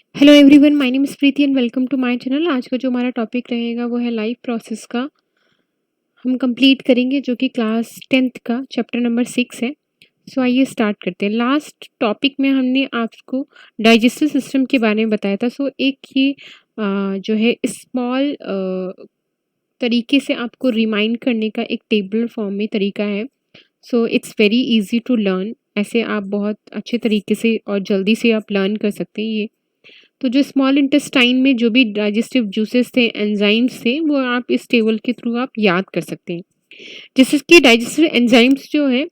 Hello everyone, my name is Preeti and welcome to my channel. आज का जो हमारा टॉपिक रहेगा वो है लाइफ प्रोसेस का। हम कंप्लीट करेंगे जो कि क्लास 10th का चैप्टर नंबर 6 है। सो आइए स्टार्ट करते हैं। लास्ट टॉपिक में हमने आपको डाइजेस्टिव सिस्टम के बारे में बताया था। सो एक ये जो है स्मॉल तरीके से आपको रिमाइंड करने का एक टेबल फॉर्म में तरीका है। So it's very easy to learn. ऐसे आप बहुत अच्छे तरीके से और जल्दी से आप लर्न कर सकते हैं ये। तो जो स्मॉल इंटेस्टाइन में जो भी डाइजेस्टिव जूसेस थे, एंजाइम्स थे, वो आप इस टेबल के थ्रू आप याद कर सकते हैं। जैसे कि डाइजेस्टिव एंजाइम्स जो है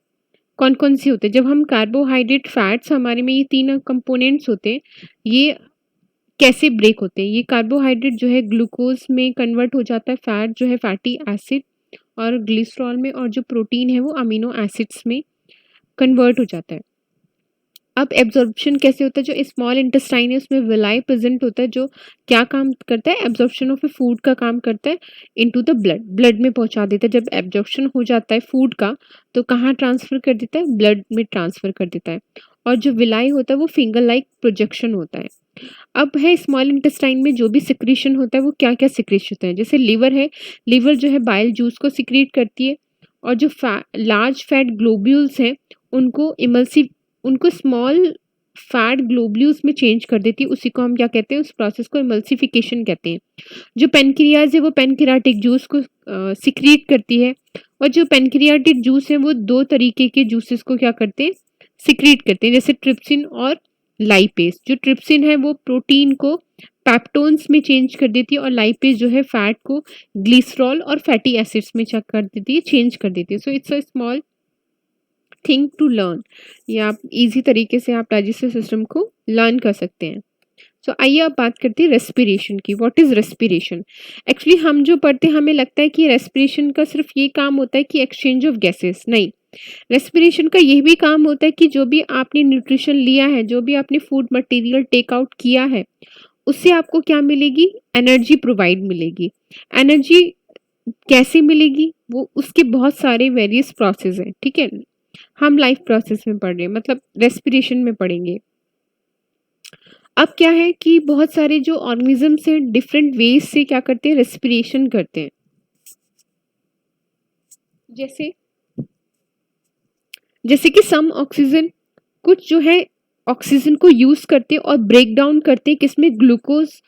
कौन कौन से होते हैं। जब हम कार्बोहाइड्रेट, फैट्स, हमारे में ये तीन कंपोनेंट्स होते हैं, ये कैसे ब्रेक होते हैं। ये कार्बोहाइड्रेट जो है ग्लूकोज में कन्वर्ट हो जाता है, फैट जो है फैटी एसिड और ग्लिसरॉल में, और जो प्रोटीन है वो अमीनो एसिड्स में कन्वर्ट हो जाता है। अब एब्जॉर्प्शन कैसे होता है। जो स्मॉल इंटेस्टाइन है उसमें विलाई प्रेजेंट होता है, जो क्या काम करता है, एब्जॉर्प्शन ऑफ ए फूड का काम करता है इनटू द ब्लड, ब्लड में पहुंचा देता है। जब एब्जॉर्प्शन हो जाता है फूड का तो कहाँ ट्रांसफर कर देता है, ब्लड में ट्रांसफर कर देता है। और जो विलाई होता है वो फिंगर लाइक प्रोजेक्शन होता है। अब है स्मॉल इंटेस्टाइन में जो भी सिक्रीशन होता है वो क्या क्या सिक्रीशन होता है। जैसे लीवर है, लीवर जो है बाइल जूस को सिक्रीट करती है, और जो लार्ज फैट ग्लोब्यूल्स हैं उनको उनको स्मॉल फैट ग्लोब्यूल्स में चेंज कर देती है। उसी को हम क्या कहते हैं, उस प्रोसेस को इमल्सिफिकेशन कहते हैं। जो पेनक्रियाज है वो पेनक्रियाटिक जूस को सिक्रीट करती है, और जो पेनक्रियाटिक जूस है वो दो तरीके के जूसेस को क्या करते हैं, सिक्रीट करते हैं, जैसे ट्रिप्सिन और लाइपेज। जो ट्रिप्सिन है वो प्रोटीन को पेप्टोन्स में चेंज कर देती है, और लाइपेज जो है फैट को ग्लिसरॉल और फैटी एसिड्स में चेक कर देती है, चेंज कर देती है। So it's a small thing to learn. या आप इजी तरीके से आप डाइजेस्टिव सिस्टम को लर्न कर सकते हैं। सो आइए अब बात करते हैं रेस्पिरेशन की। What is respiration. एक्चुअली हम जो पढ़ते हैं हमें लगता है कि रेस्पिरेशन का सिर्फ ये काम होता है कि एक्सचेंज ऑफ गैसेस। नहीं, रेस्पिरेशन का ये भी काम होता है कि जो भी आपने न्यूट्रिशन लिया है, जो भी आपने फूड मटेरियल टेक आउट किया है, उससे आपको क्या मिलेगी, एनर्जी प्रोवाइड मिलेगी। एनर्जी कैसे मिलेगी, वो उसके बहुत सारे वेरियस प्रोसेस हैं। ठीक है, हम लाइफ प्रोसेस में पढ़ रहे हैं, मतलब रेस्पिरेशन में पढ़ेंगे। अब क्या है कि बहुत सारे जो ऑर्गेनिजम्स हैं डिफरेंट वेज से क्या करते हैं, रेस्पिरेशन करते हैं। जैसे जैसे कि सम ऑक्सीजन, कुछ जो है ऑक्सीजन को यूज करते हैं और ब्रेक डाउन करते हैं किसमें, ग्लूकोज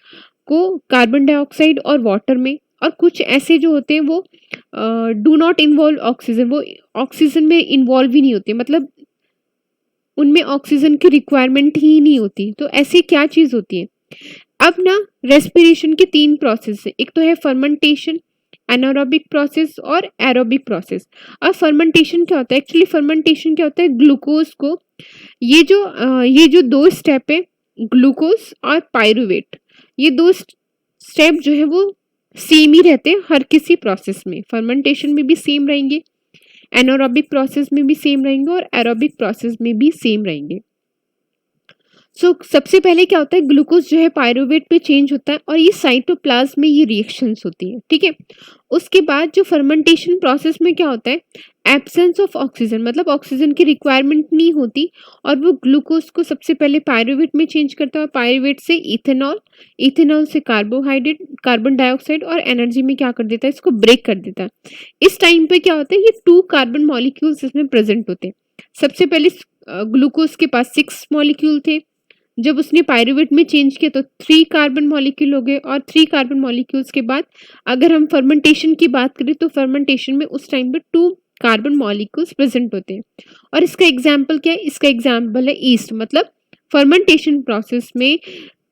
को कार्बन डाइऑक्साइड और वाटर में। और कुछ ऐसे जो होते हैं वो डू नॉट इन्वॉल्व ऑक्सीजन, वो ऑक्सीजन में इन्वॉल्व ही नहीं होते, मतलब उनमें ऑक्सीजन की रिक्वायरमेंट ही नहीं होती। तो ऐसी क्या चीज होती है। अब ना रेस्पिरेशन के तीन प्रोसेस है। एक तो है फर्मेंटेशन, एनारोबिक प्रोसेस और एरोबिक प्रोसेस। अब फर्मेंटेशन क्या होता है, एक्चुअली फर्मेंटेशन क्या होता है, ग्लूकोज को, ये जो दो स्टेप है, ग्लूकोज और पायरुवेट, ये दो स्टेप जो है वो सेम ही रहते हैं हर किसी प्रोसेस में। फर्मेंटेशन में भी सेम रहेंगे, एनारोबिक प्रोसेस में भी सेम रहेंगे, और एरोबिक प्रोसेस में भी सेम रहेंगे। सबसे पहले क्या होता है, ग्लूकोज जो है पायरुवेट पे चेंज होता है, और ये साइटोप्लाज्म में ये रिएक्शंस होती है। ठीक है, उसके बाद जो फर्मेंटेशन प्रोसेस में क्या होता है, एब्सेंस ऑफ ऑक्सीजन, मतलब ऑक्सीजन की रिक्वायरमेंट नहीं होती, और वो ग्लूकोज को सबसे पहले पायरुवेट में चेंज करता है, और पायरुवेट से इथेनॉल, इथेनॉल से कार्बोहाइड्रेट, कार्बन डाइऑक्साइड और एनर्जी में क्या कर देता है, इसको ब्रेक कर देता है। इस टाइम पे क्या होता है, ये 2 कार्बन मॉलिक्यूल्स इसमें प्रेजेंट होते हैं। सबसे पहले ग्लूकोज के पास 6 मॉलिक्यूल थे, जब उसने पायरुवेट में चेंज किया तो 3 कार्बन मॉलिक्यूल हो गए, और 3 कार्बन मॉलिक्यूल्स के बाद अगर हम फर्मेंटेशन की बात करें तो फर्मेंटेशन में उस टाइम पे 2 कार्बन मॉलिक्यूल्स प्रेजेंट होते हैं। और इसका एग्जाम्पल क्या है, इसका एग्जाम्पल है ईस्ट। मतलब फर्मेंटेशन प्रोसेस में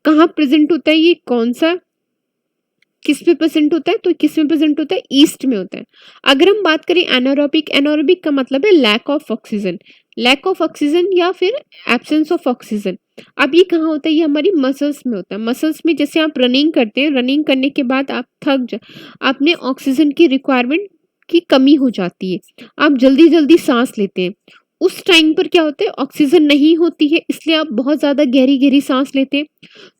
कहाँ प्रेजेंट होता है, ये कौन सा, किस में प्रेजेंट होता है, तो किस में प्रेजेंट होता है, ईस्ट में होता है। अगर हम बात करें एनारोबिक, एनारोबिक का मतलब है lack of oxygen, lack of oxygen या फिर एब्सेंस ऑफ ऑक्सीजन। अब ये कहाँ होता है, ये हमारी मसल्स में होता है। मसल्स में जैसे आप रनिंग करते हैं, रनिंग करने के बाद आप आपने ऑक्सीजन की रिक्वायरमेंट की कमी हो जाती है, आप जल्दी जल्दी सांस लेते हैं। उस टाइम पर क्या होता है, ऑक्सीजन नहीं होती है, इसलिए आप बहुत ज्यादा गहरी गहरी सांस लेते हैं।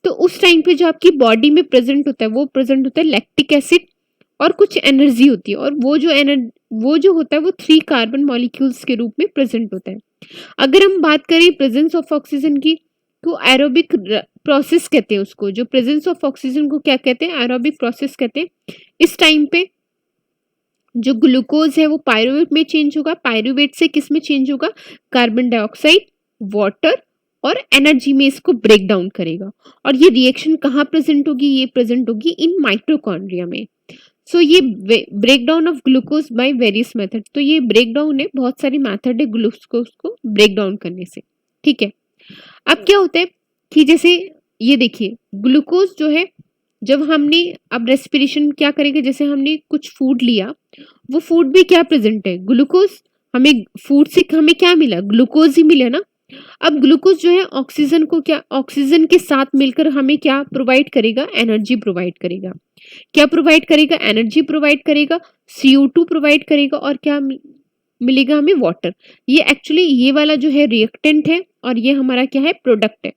तो उस टाइम पे जो आपकी बॉडी में प्रेजेंट होता है वो प्रेजेंट होता है लैक्टिक एसिड और कुछ एनर्जी होती है, और वो जो होता है वो 3 कार्बन मॉलिक्यूल्स के रूप में प्रेजेंट होता है। अगर हम बात करें प्रेजेंस ऑफ ऑक्सीजन की, को एरोबिक प्रोसेस कहते हैं उसको, जो प्रेजेंस ऑफ ऑक्सीजन को क्या कहते हैं, एरोबिक प्रोसेस कहते हैं। इस टाइम पे जो ग्लूकोज है वो पायरुवेट में चेंज होगा, पायरुवेट से किस में चेंज होगा, कार्बन डाइऑक्साइड, वाटर और एनर्जी में इसको ब्रेक डाउन करेगा। और ये रिएक्शन कहाँ प्रेजेंट होगी, ये प्रेजेंट होगी इन माइटोकॉन्ड्रिया में। सो ये break down of glucose by various method, तो ये ब्रेक डाउन है, बहुत सारी मेथड है ग्लूकोज को ब्रेक डाउन करने से, ठीक है। अब क्या होता है कि जैसे ये देखिए ग्लूकोज जो है, जब हमने अब रेस्पिरेशन क्या करेंगे, जैसे हमने कुछ फूड लिया, वो फूड भी क्या प्रेजेंट है, ग्लूकोज। हमें फूड से हमें क्या मिला, ग्लूकोज ही मिला ना। अब ग्लूकोज जो है ऑक्सीजन को क्या, ऑक्सीजन के साथ मिलकर हमें क्या प्रोवाइड करेगा, एनर्जी प्रोवाइड करेगा। क्या प्रोवाइड करेगा, एनर्जी प्रोवाइड करेगा, CO2 प्रोवाइड करेगा, और क्या मिलेगा हमें, वाटर। ये एक्चुअली ये वाला जो है रिएक्टेंट है और ये हमारा क्या है, प्रोडक्ट है।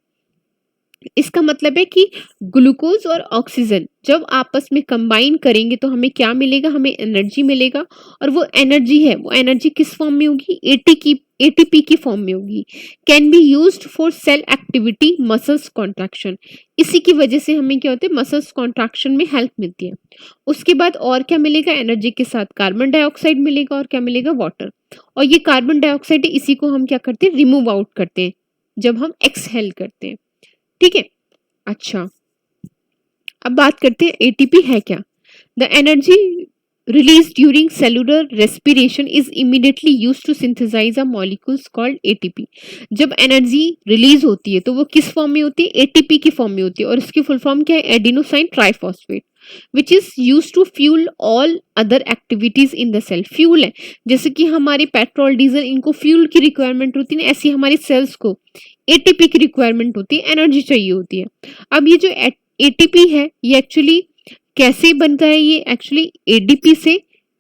इसका मतलब है कि ग्लूकोज और ऑक्सीजन जब आपस में कंबाइन करेंगे तो हमें क्या मिलेगा, हमें एनर्जी मिलेगा। और वो एनर्जी है, वो एनर्जी किस फॉर्म में होगी, एटीपी की फॉर्म में होगी। Can be used for sale activity, muscles contraction. इसी की वजह से हमें क्या होता है, मसल्स कॉन्ट्रैक्शन में हेल्प मिलती है। उसके बाद और क्या मिलेगा, एनर्जी के साथ कार्बन डाइऑक्साइड मिलेगा, और क्या मिलेगा, वाटर। और ये कार्बन डाइऑक्साइड इसी को हम क्या करते हैं, रिमूव आउट करते हैं जब हम एक्सहेल करते हैं, ठीक है। अच्छा, अब बात करते हैं एटीपी है क्या। The energy release during cellular respiration is immediately used to synthesize a molecules called ATP. जब एनर्जी रिलीज होती है तो वो किस फॉर्म में होती है, एटीपी की फॉर्म में होती है। और इसकी फुल फॉर्म क्या है, adenosine triphosphate, which is use to fuel all other activities in the cell. Fuel है, जैसे कि हमारे पेट्रोल डीजल इनको फ्यूल की रिक्वायरमेंट होती है, ऐसी हमारी सेल्स को एटीपी की रिक्वायरमेंट होती है, एनर्जी चाहिए होती है। अब ये जो एटीपी है ये एक्चुअली कैसे बनता है, ये एक्चुअली एडीपी से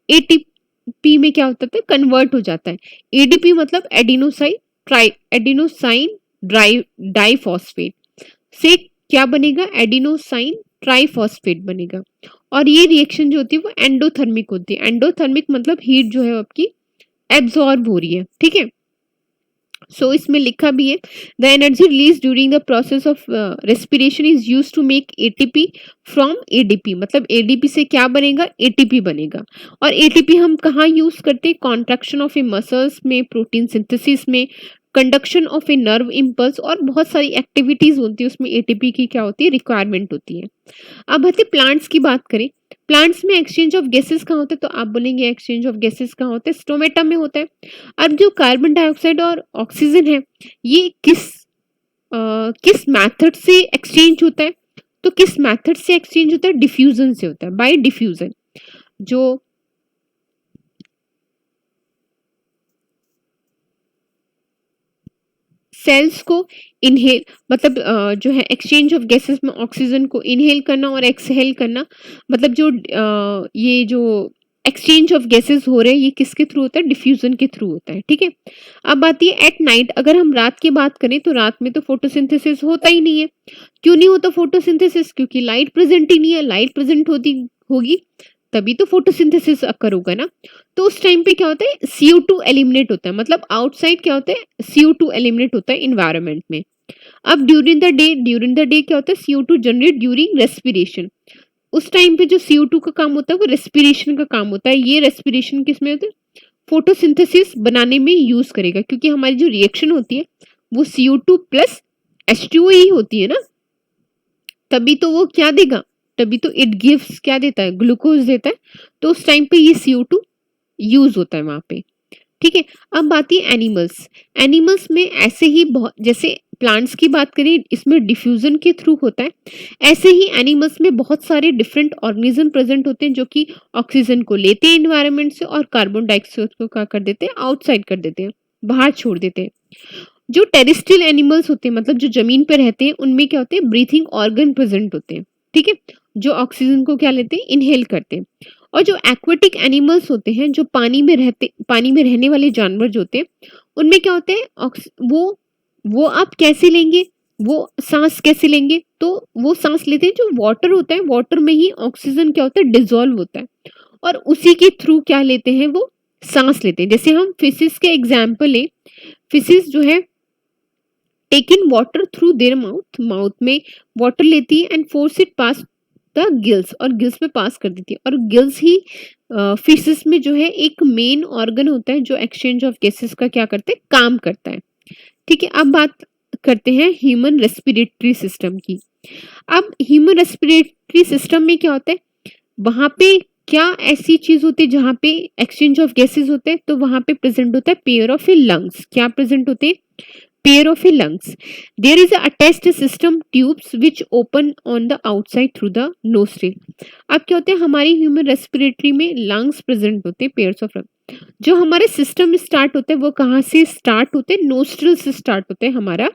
एटीपी में क्या होता है, कन्वर्ट हो जाता है। एडीपी मतलब एडिनोसाइन डाइफॉस्फेट से क्या बनेगा, एडिनोसाइन ट्राइफॉस्फेट बनेगा। और ये रिएक्शन जो होती है वो एंडोथर्मिक होती है। एंडोथर्मिक मतलब हीट जो है आपकी एब्जॉर्ब हो रही है, ठीक है। सो इसमें लिखा भी है, the energy release during the process of respiration is use to make ATP from ADP. मतलब एडीपी से क्या बनेगा, एटीपी बनेगा। और एटीपी हम कहाँ यूज करते हैं, कॉन्ट्रैक्शन ऑफ ए मसल्स में, प्रोटीन सिंथेसिस में, conduction of a nerve impulse, और बहुत सारी एक्टिविटीज होती है उसमें एटीपी की क्या होती है, रिक्वायरमेंट होती है। अब हमें प्लांट्स की बात करें, प्लांट्स में एक्सचेंज ऑफ गैसेस कहाँ होते हैं, तो आप बोलेंगे एक्सचेंज ऑफ गैसेस कहाँ होते हैं, स्टोमेटा में होता है। अब जो कार्बन डाइऑक्साइड और ऑक्सीजन है ये किस मेथड से एक्सचेंज होता है, तो किस मेथड से एक्सचेंज होता है, डिफ्यूजन से होता है, बाय डिफ्यूजन। जो सेल्स को इनहेल मतलब जो है एक्सचेंज ऑफ गैसेस में ऑक्सीजन को इनहेल करना और एक्सहेल करना, मतलब जो ये जो एक्सचेंज ऑफ गैसेस हो रहे हैं ये किसके थ्रू होता है, डिफ्यूजन के थ्रू होता है, ठीक है। अब आती है एट नाइट, अगर हम रात की बात करें तो रात में तो फोटोसिंथेसिस होता ही नहीं है। क्यों नहीं होता फोटोसिंथेसिस, क्योंकि लाइट प्रेजेंट ही नहीं है। लाइट प्रेजेंट होती होगी तभी तो फोटोसिंथेसिस अकर होगा ना। तो उस टाइम पे क्या होता है, CO2 एलिमिनेट होता है, मतलब आउटसाइड क्या होता है, CO2 एलिमिनेट होता है इन्वायरमेंट में। अब ड्यूरिंग द डे क्या होता है, CO2 जनरेट ड्यूरिंग रेस्पिरेशन। उस टाइम पे जो CO2 का काम होता है वो रेस्पिरेशन का काम होता है। ये रेस्पिरेशन किस में होता है, फोटोसिंथेसिस बनाने में यूज करेगा, क्योंकि हमारी जो रिएक्शन होती है वो CO2 प्लस H2O ही होती है ना, तभी तो वो क्या देगा, तभी तो इट गिव्स क्या देता है, ग्लूकोज देता है। तो उस टाइम पे ये CO2 यूज होता है वहां पे, ठीक है। अब बात है एनिमल्स। एनिमल्स में ऐसे ही बहुत, जैसे प्लांट्स की बात करें इसमें डिफ्यूजन के थ्रू होता है, ऐसे ही एनिमल्स में बहुत सारे डिफरेंट ऑर्गेनिज्म प्रेजेंट होते हैं जो कि ऑक्सीजन को लेते हैं एनवायरनमेंट से और कार्बन डाइऑक्साइड को क्या कर देते हैं, आउटसाइड कर देते हैं, बाहर छोड़ देते हैं। जो टेरेस्ट्रियल एनिमल्स होते हैं, मतलब जो जमीन पे रहते हैं, उनमें क्या होते हैं, ब्रीथिंग ऑर्गन प्रेजेंट होते हैं, ठीक है, जो ऑक्सीजन को क्या लेते हैं, इनहेल करते हैं। और जो एक्वेटिक एनिमल्स होते हैं, जो पानी में रहने वाले जानवर जो होते हैं, उनमें क्या होते हैं, वो आप कैसे लेंगे, वो सांस कैसे लेंगे, तो वो सांस लेते हैं, जो वाटर होता है, वाटर में ही ऑक्सीजन क्या होता है, डिजोल्व होता है, और उसी के थ्रू क्या लेते हैं, वो सांस लेते हैं। जैसे हम फिशिस के एग्जाम्पल है, फिशिस जो है take in water through their mouth, mouth में वाटर लेती है and force it pass the gills, और गिल्स में पास कर देती है। और गिल्स ही फिशेस में जो है एक मेन ऑर्गन होता है जो एक्सचेंज ऑफ गैसेस का क्या करते हैं, काम करता है। ठीक है, अब बात करते हैं ह्यूमन रेस्पिरेटरी सिस्टम की। अब ह्यूमन रेस्पिरेटरी सिस्टम में क्या होता है, वहां पे क्या ऐसी चीज होती है जहां पे एक्सचेंज ऑफ गैसेस होते हैं, तो वहां पे प्रेजेंट होता है पेयर ऑफ ए लंग्स। क्या प्रेजेंट होते हैं, pair of a lungs. There is attached system tubes which open on the outside through the nostril. अब क्या होता है, हमारी ह्यूमन रेस्पिरेटरी में लंग्स प्रेजेंट होते हैं, पेयर्स ऑफ लंग्स। जो हमारे सिस्टम स्टार्ट होते हैं वो कहाँ से स्टार्ट होते हैं, नोस्ट्रिल से स्टार्ट होते हैं हमारा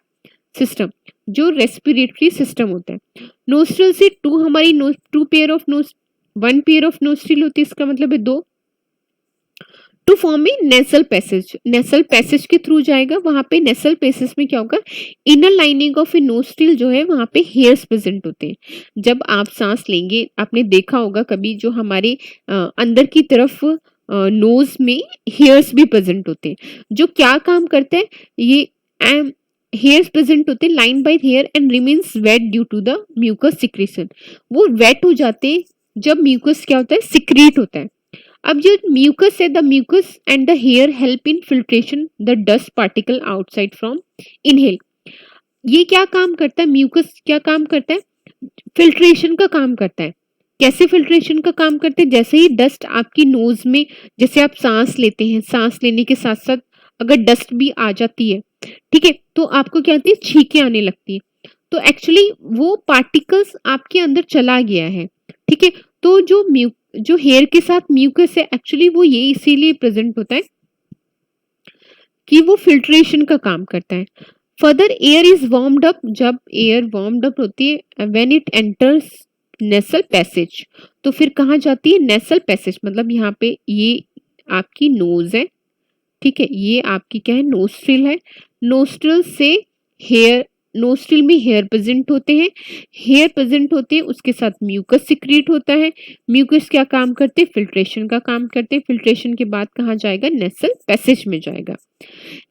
सिस्टम, जो रेस्पिरेटरी सिस्टम होता है। नोस्ट्रिल से टू हमारी two pair of nose, one pair of nostril होती है, इसका मतलब है दो। To form a nasal passage, nasal passage के थ्रू जाएगा। वहां पे नेसल पैसेज में क्या होगा, inner lining of a nostril जो है वहां पे हेयर्स प्रेजेंट होते हैं। जब आप सांस लेंगे, आपने देखा होगा कभी, जो हमारे अंदर की तरफ नोज में हेयर्स भी प्रेजेंट होते हैं, जो क्या काम करते हैं, ये हेयर्स प्रेजेंट होते हैं line by hair and remains wet due to the mucus secretion. वो वेट हो जाते हैं जब म्यूकस क्या होता है, सिक्रीट होता है। अब जो म्यूकस है, the mucus and the hair help in filtration the dust particle outside from inhale. ये क्या काम करता है, म्यूकस क्या काम करता है, फिल्ट्रेशन का काम करता है। कैसे फिल्ट्रेशन का काम करते हैं, जैसे ही डस्ट आपकी नोज में, जैसे आप सांस लेते हैं, सांस लेने के साथ साथ अगर डस्ट भी आ जाती है, ठीक है, तो आपको क्या होती है, छींकें आने लगती है। तो एक्चुअली वो पार्टिकल्स आपके अंदर चला गया है। ठीक है, तो जो हेयर के साथ म्यूकस है, एक्चुअली वो ये इसीलिए प्रेजेंट होता है कि वो फिल्ट्रेशन का काम करता है। Further air is warmed up, जब एयर वार्म्ड अप होती है, when it enters nasal passage, तो फिर कहाँ जाती है, नेसल पैसेज, मतलब यहाँ पे ये आपकी नोज है, ठीक है, ये आपकी क्या है, नोस्ट्रिल है। नोस्ट्रिल से हेयर, नोस्ट्रिल में हेयर प्रेजेंट होते हैं, हेयर प्रेजेंट होते हैं, उसके साथ म्यूकस सिक्रीट होता है। म्यूकस क्या काम करते हैं, फिल्ट्रेशन का काम करते हैं। फिल्ट्रेशन के बाद कहाँ जाएगा, नेसल पैसेज में जाएगा।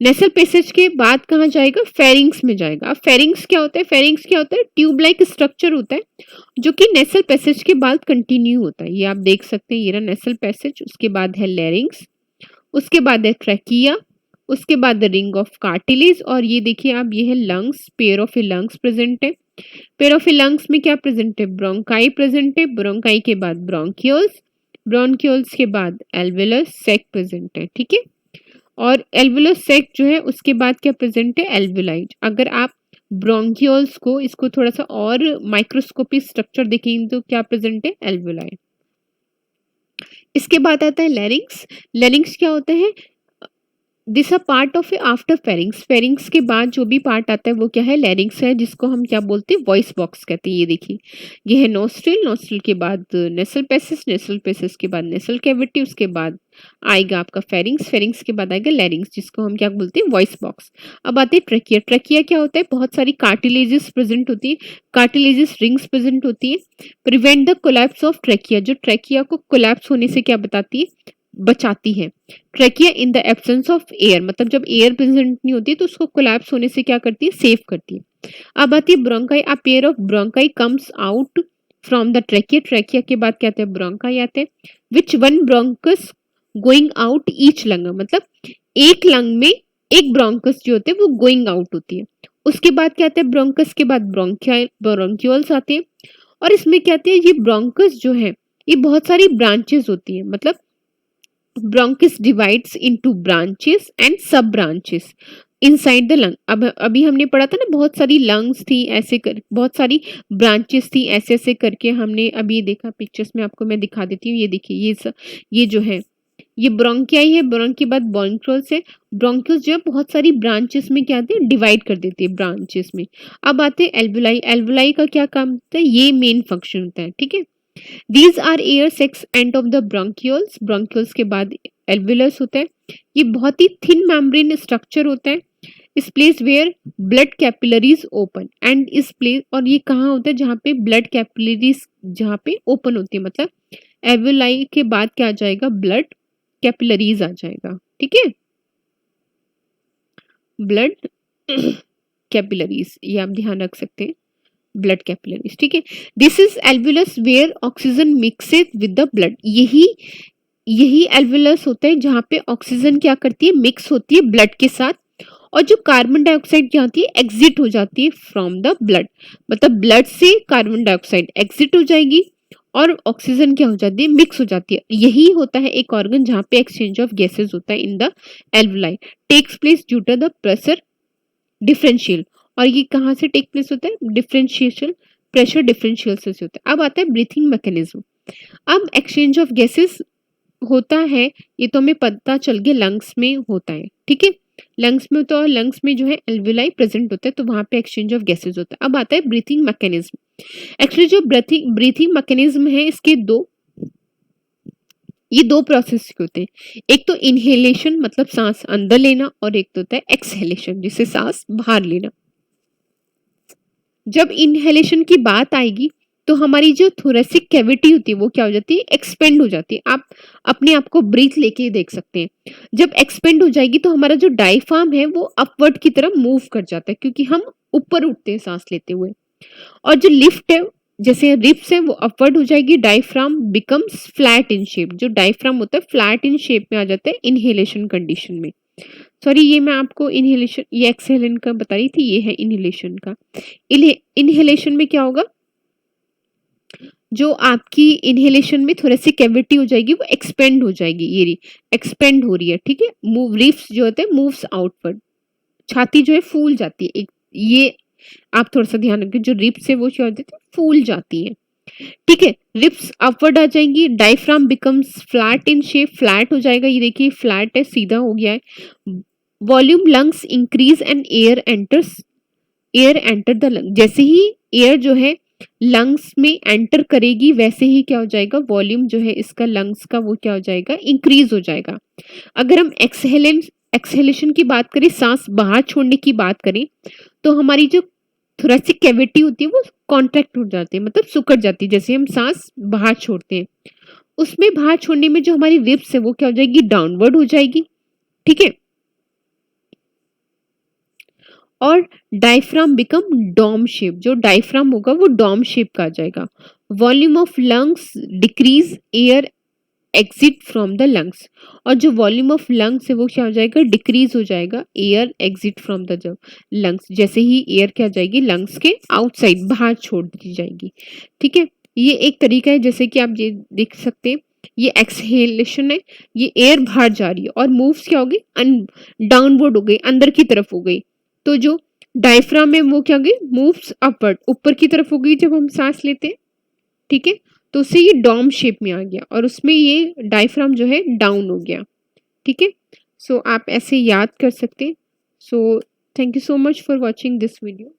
नेसल पैसेज के बाद कहाँ जाएगा, फेरिंग्स में जाएगा। अब फेरिंग्स क्या होता है, फेरिंग्स क्या होता है, ट्यूब लाइक स्ट्रक्चर होता है जो कि नेसल पैसेज के बाद कंटिन्यू होता है। ये आप देख सकते हैं, ये रहा नेसल पैसेज, उसके बाद है लैरिंग्स, उसके बाद है ट्रैकिया, उसके बाद रिंग ऑफ कार्टिलेज, और ये देखिए आप, ये है lungs, pair of a lungs present है। पेयर ऑफ ए लंग्स में क्या प्रेजेंट है, ब्रोंकाई प्रेजेंट है। ब्रोंकाई के बाद ब्रोंक्यूल्स, ब्रोंक्यूल्स के बाद एल्वेलस सेक प्रेजेंट है। ठीक है, और एल्वेलस सेक जो है उसके बाद क्या प्रेजेंट है, एल्वेलाई। अगर आप ब्रोंक्यूल्स को, इसको थोड़ा सा और माइक्रोस्कोपिक स्ट्रक्चर देखेंगे तो क्या प्रेजेंट है, एल्वेलाई। इसके बाद आता है लैरिंग्स। लैरिंग्स क्या होता है, this a part of A after pharynx. Pharynx के बाद जो भी पार्ट आता है वो क्या है, लैरिंग्स है, जिसको हम क्या बोलते हैं, वॉइस बॉक्स कहते हैं। ये देखिए, ये है नोस्ट्रिल, नोस्ट्रिल के बाद नेसल पैसेज, नेसल पैसेज के बाद नेसल कैविटी, उसके बाद आएगा आपका फेरिंग्स, फेरिंग्स के बाद आएगा लैरिंग्स, जिसको हम क्या बोलते हैं, वॉइस बॉक्स। अब आते हैं ट्रैकिया। ट्रैकिया क्या होता है, बहुत सारी कार्टिलेजेस प्रेजेंट होती है, कार्टिलेजेस रिंग्स प्रेजेंट होती है, prevent the collapse of trachea, जो ट्रैकिया को कोलैप्स होने से क्या बताती है, बचाती है। Trachea in the absence of air, मतलब जब एयर प्रेजेंट नहीं होती तो उसको कोलैप्स होने से क्या करती है, सेव करती है। अब आती है bronchi. A pair of bronchi comes out from the trachea. Trachea के बाद क्या आते हैं, ब्रोंकाई आते हैं, which one bronchus going out each lung, मतलब एक लंग में एक ब्रोंकस जो होते हैं वो गोइंग आउट होती है। उसके बाद क्या आता है, ब्रोंकस के बाद ब्रोंक्यूल्स आते हैं, और इसमें क्या आते हैं, ये ब्रोंकस जो है ये बहुत सारी ब्रांचेस होती है, मतलब bronchus divides into branches and sub branches inside the lung। अब अभी हमने पढ़ा था ना, बहुत सारी lungs थी, ऐसे कर बहुत सारी branches थी, ऐसे ऐसे करके हमने अभी देखा पिक्चर्स में, आपको मैं दिखा देती हूँ। ये देखिए, ये जो है ये ब्रोंकियाई है, ब्रोंक के बाद ब्रोंक्यूल्स है। ब्रोंक्यूल्स जो है बहुत सारी ब्रांचेस में क्या आते हैं, डिवाइड कर देती है ब्रांचेस में। अब आते हैं एल्वुलाई। एल्वुलाई का क्या काम होता है, ये मेन फंक्शन होता है। ठीक है, These are air sacs end of the bronchioles। bronchioles के बाद alveolus होता है। ये बहुत ही thin membrane structure होता है। इस place where blood capillaries open and इस प्लेस, और ये कहाँ होता है, जहाँ पे ब्लड कैपिलरीज जहाँ पे ओपन होती है, मतलब एल्वुलाई के बाद क्या आ जाएगा, ब्लड कैपिलरीज आ जाएगा। ठीक है, ब्लड कैपिलरीज, ये आप ध्यान रख सकते हैं, ब्लड कैपिलरीज, ठीक है। This is alveolus where oxygen mixes with the blood, यही एल्वुलस होता है जहाँ पे ऑक्सीजन क्या करती है, मिक्स होती है ब्लड के साथ, और जो कार्बन डाइऑक्साइड क्या होती है, एग्जिट हो जाती है फ्रॉम द ब्लड, मतलब ब्लड से कार्बन डाइऑक्साइड एग्जिट हो जाएगी और ऑक्सीजन क्या हो जाती है, मिक्स हो जाती है। यही होता है एक ऑर्गन जहाँ पे एक्सचेंज ऑफ गैसेस होता है in the alveoli, takes place due to the pressure differential, और ये कहाँ से टेक प्लेस होता है, डिफरेंशिएशन, प्रेशर डिफरेंशियल से होता है। अब आता है ब्रीथिंग मैकेनिज्म। अब एक्सचेंज ऑफ गैसेस होता है, ये तो हमें पता चल गया लंग्स में होता है, ठीक है, लंग्स में, तो लंग्स में जो है एल्वुलाई प्रेजेंट होता है, तो वहां पे एक्सचेंज ऑफ गैसेस होता है। अब आता है ब्रीथिंग मैकेनिज्म। एक्चुअली जो ब्रीथिंग मैकेनिज्म है, इसके दो प्रोसेस होते हैं, एक तो इनहेलेशन मतलब सांस अंदर लेना, और एक तो होता है एक्सहेलेशन जिसे सांस बाहर लेना। जब इनहेलेशन की बात आएगी तो हमारी जो थोरेसिक कैविटी होती है वो क्या हो जाती है, एक्सपेंड हो जाती है। आप अपने आप को ब्रीथ लेके देख सकते हैं, जब एक्सपेंड हो जाएगी तो हमारा जो डायफ्राम है वो अपवर्ड की तरफ मूव कर जाता है, क्योंकि हम ऊपर उठते हैं सांस लेते हुए, और जो लिफ्ट है, जैसे रिप्स है, वो अपवर्ड हो जाएगी, diaphragm becomes flat in shape, जो डायफ्राम होता है फ्लैट इन शेप में आ जाता है इनहेलेशन कंडीशन में। सॉरी, ये मैं आपको इनहेलेशन, ये एक्सहेलन का बता रही थी, ये है इनहेलेशन का। इनहेलेशन में क्या होगा, जो आपकी इनहेलेशन में थोड़ी सी कैविटी हो जाएगी वो एक्सपेंड हो जाएगी, ये एक्सपेंड हो रही है, ठीक है, मूव, रिप्स जो होते हैं मूव्स आउटवर्ड, छाती जो है फूल जाती है, एक ये आप थोड़ा सा ध्यान रखिए, जो रिप्स है वो क्या होती है, फूल जाती है, ठीक है, रिप्स अपवर्ड आ जाएंगी, diaphragm becomes flat in shape, flat हो जाएगा, ये देखिए फ्लैट है, सीधा हो गया है। Volume lungs increase and air enter the lung, जैसे ही एयर जो है लंग्स में एंटर करेगी वैसे ही क्या हो जाएगा, वॉल्यूम जो है इसका लंग्स का वो क्या हो जाएगा, इंक्रीज हो जाएगा। अगर हम एक्सहेलेशन की बात करें, सांस बाहर छोड़ने की बात करें, तो हमारी जो थोरेसिक कैविटी होती है वो कॉन्ट्रैक्ट हो जाती है, मतलब सुकड़ जाती है, जैसे हम सांस बाहर छोड़ते हैं, उसमें बाहर छोड़ने में जो हमारी रिप्स है वो क्या हो जाएगी, डाउनवर्ड हो जाएगी, ठीक है, और डायफ्राम बिकम डॉम शेप, जो डायफ्राम होगा वो डॉम शेप का आ जाएगा। Volume of lungs decrease, air exit from the lungs, और जो वॉल्यूम ऑफ लंग्स है वो क्या हो जाएगा, डिक्रीज हो जाएगा, air exit from the lungs, जैसे ही एयर क्या जाएगी लंग्स के आउटसाइड बाहर छोड़ दी जाएगी, ठीक है। ये एक तरीका है, जैसे कि आप ये देख सकते हैं, ये एक्सहेलेशन है, ये एयर बाहर जा रही है और मूव्स क्या हो गई, डाउनवर्ड हो गई, अंदर की तरफ हो गई, तो जो डायफ्राम है वो क्या हो गई, मूव्स अपवर्ड, ऊपर की तरफ हो गई जब हम सांस लेते हैं, ठीक है, तो उससे ये डॉम शेप में आ गया और उसमें ये डायफ्राम जो है डाउन हो गया, ठीक है। सो आप ऐसे याद कर सकते हैं। So thank you so much for watching this video.